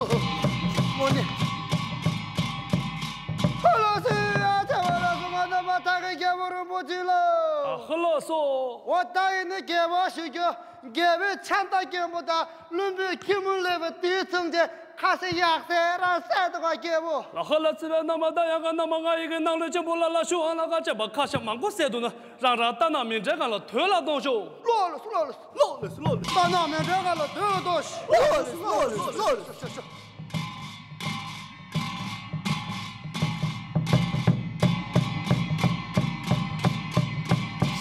我呢？何老师啊，这我老师我他妈打给给我人不去了。何老师，我答应你给我睡觉，给我钱到给我的，准备开门来个第一层的，还是压塞让塞的话给我。那何老师那么大样个，那么俺一个拿了就不拉说那个这把卡上芒果塞的呢，让打那面这个了，退了东西。老了，打那面这个了，退了东西。老了，是。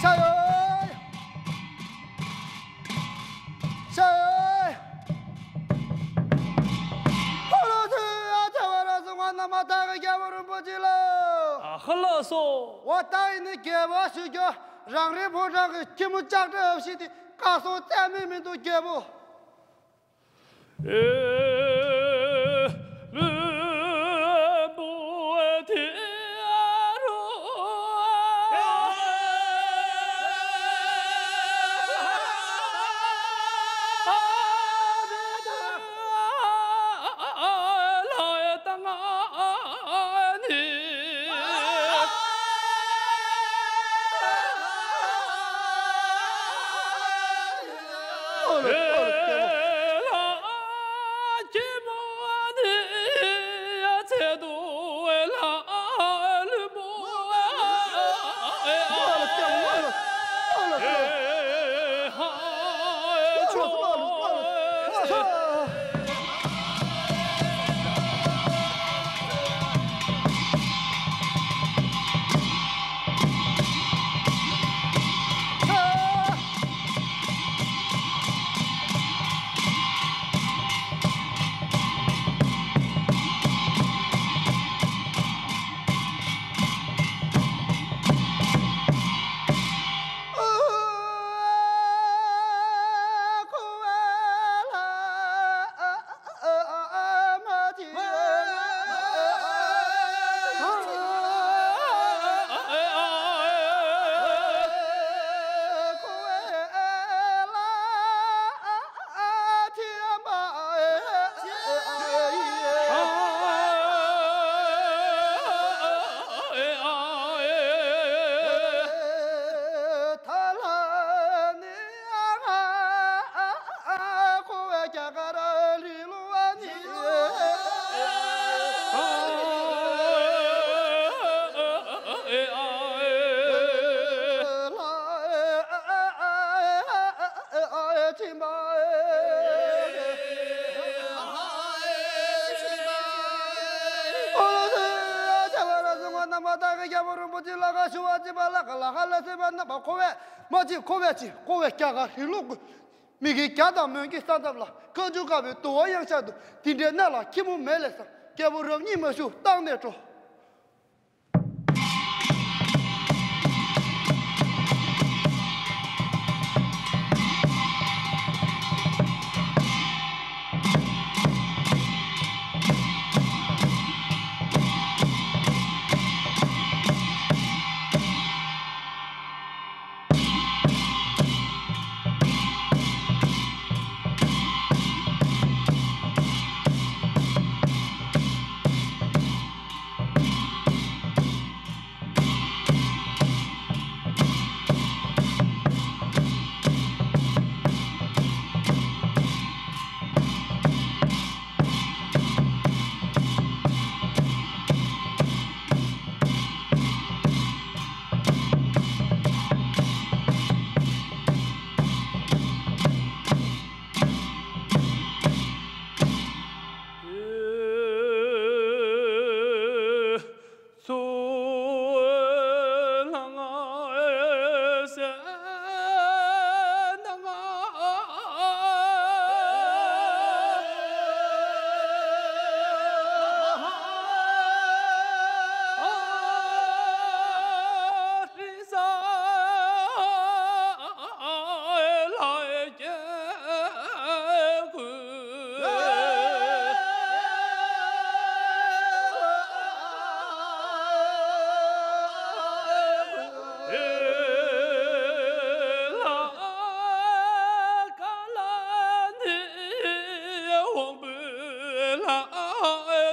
下油！何老师啊，这我老师我他妈打个给我人不去了。何老师，我答应你给我睡觉，让人不让个节目讲这游戏的，告诉咱们都给我。各位家个一路过，每个家当每个上当了，各就各位多样下头，今天那了，节目没来上，给我让你们说当得着。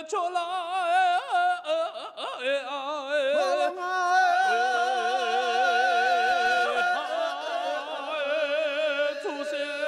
错了，出现。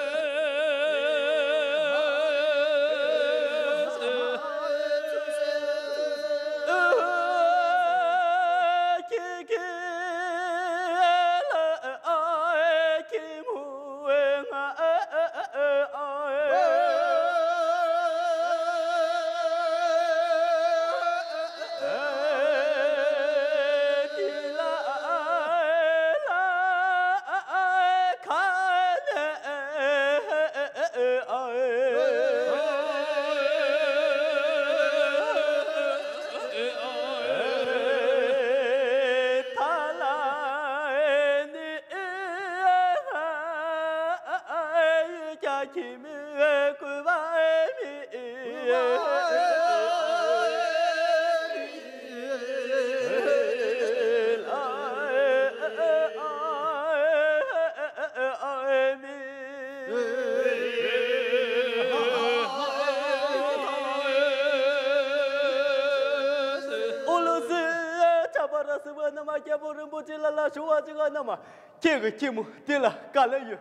这个节目对了，干了有，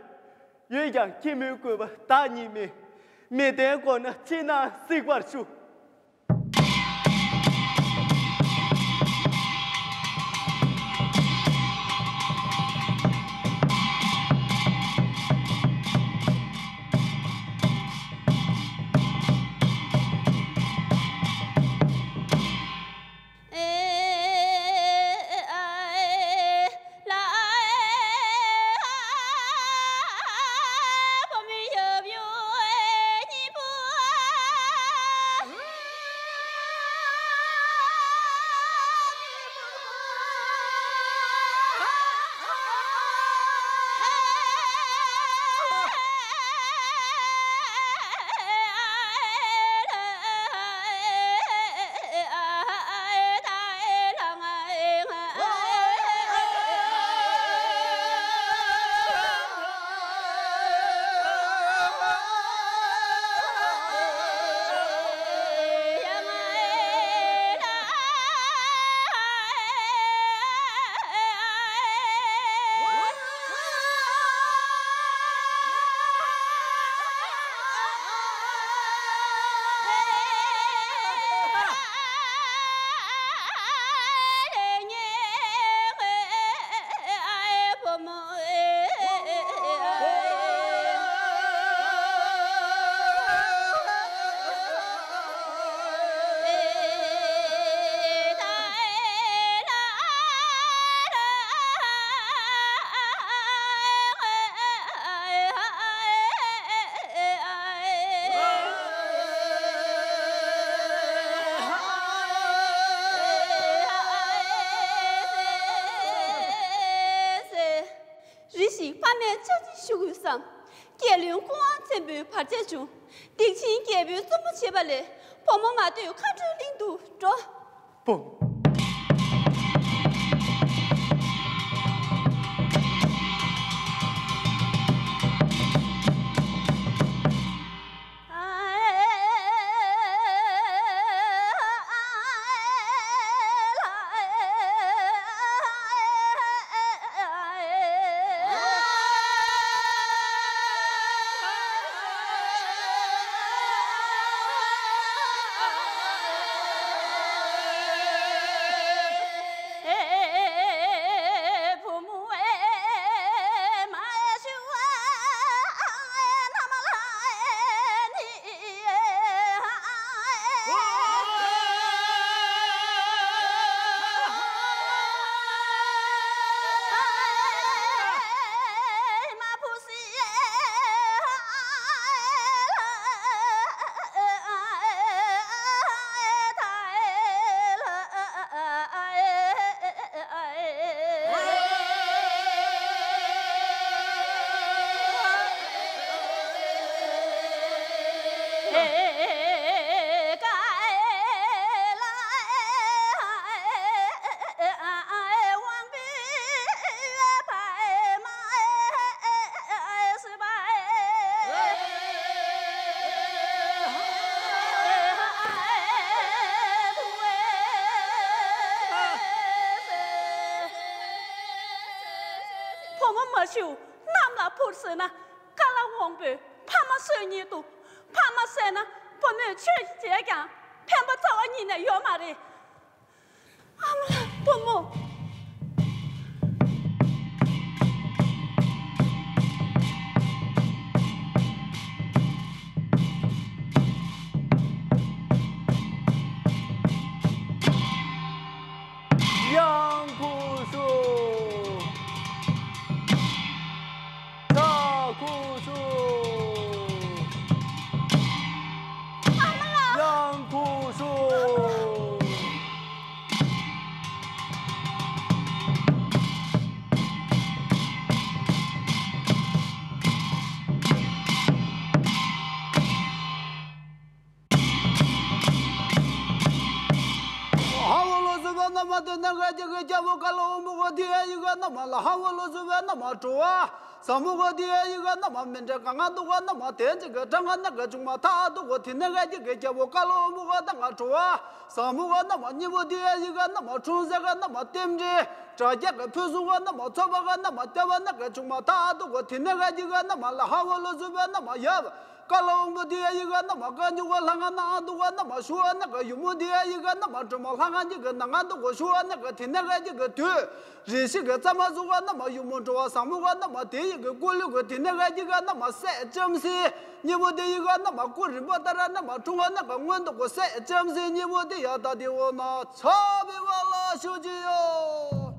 有讲节目过吧，大年没，没得过呢，只能随便说。结论光全部拍这种，定期结表怎么写不来？婆妈妈都有看着领导着。不。修，那么不是呢？干了王辈，怕么生你都，怕么生呢？不能去这样，偏不找你呢要嘛的。阿妈，不么。杨姑叔，大姑叔，杨姑叔。那么的那个这个家伙干了我们个爹一个那么了，喊我老师问那么做啊，上么个爹一个那么明着刚刚都个那么点这个张汉那个中嘛，他都我听那个这个家伙干了我们个那个做啊，上么个那么你我爹一个那么出这个那么点着，这这个朴素个那么错个那么掉那个中嘛，他都我听那个这个那么了，喊我老师问那么要。干了我们爹一个那么干就我啷个那都我那么说那个有么爹一个那么这么啷个这个那个都我说那个听那个这个对，认识个怎么说那么有么着上么个那么爹一个过了个听那个这个那么晒正是，你我的一个那么过日不得了那么中啊那个我都个晒正是，你我的要到的我那差别完了兄弟哟。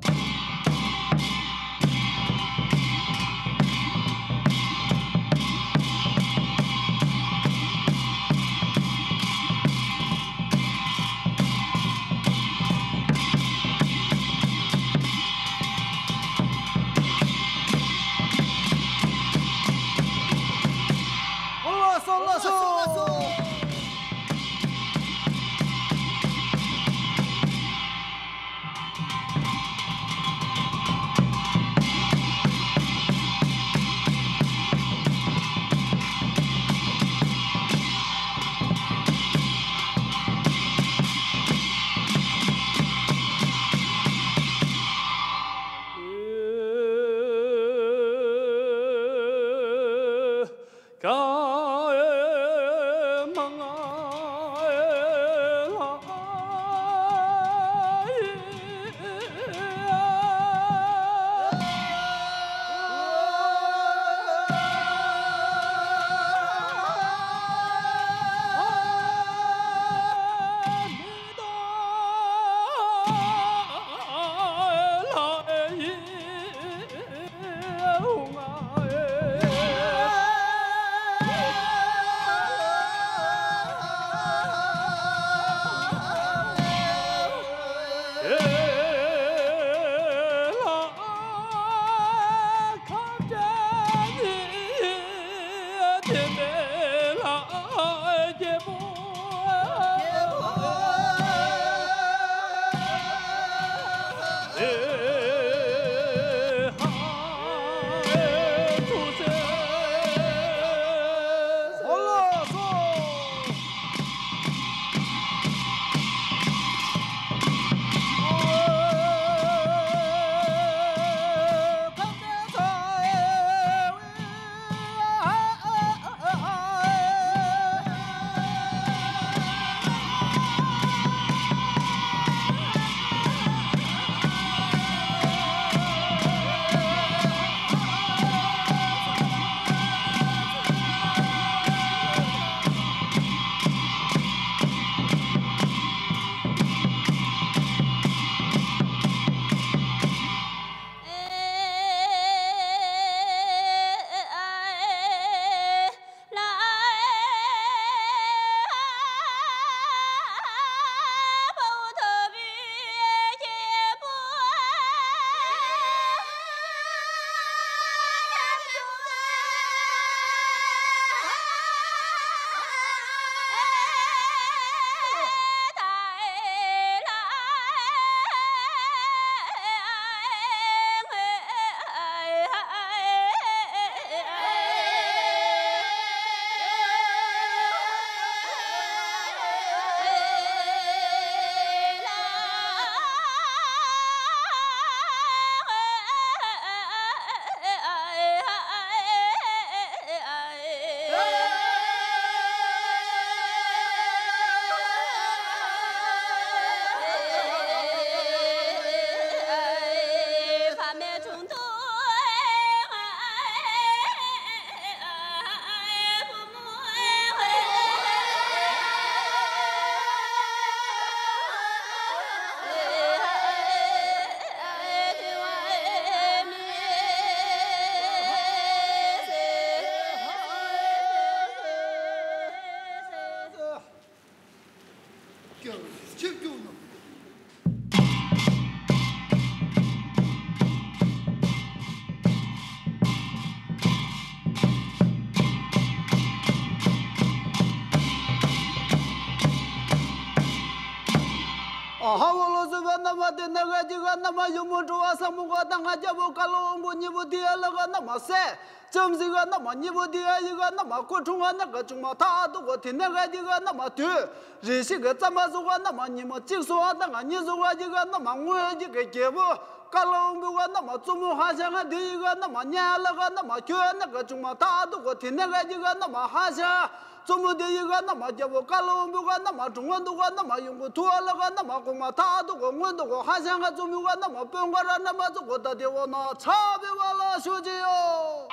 叫吃酒呢。 啊，我老是问那么的那个这个那么有么着啊？什么个当下就不干了，我你不的那个那么晒，真是个那么你不的一个那么过重啊那个中嘛，他都我听那个这个那么对，人些个怎么说个那么你们就说那个你说个这个那么我这个节目。 干了我个那么做么还像个第一个那么年那个那么卷那个中嘛，他都我听那个这个那么还像。 做么的一个那么叫我干了我个那么中文都个那么用个多那个那么公嘛，他都个我都个还像个做么个那么本个人那么做个的我那差别完了学姐哟。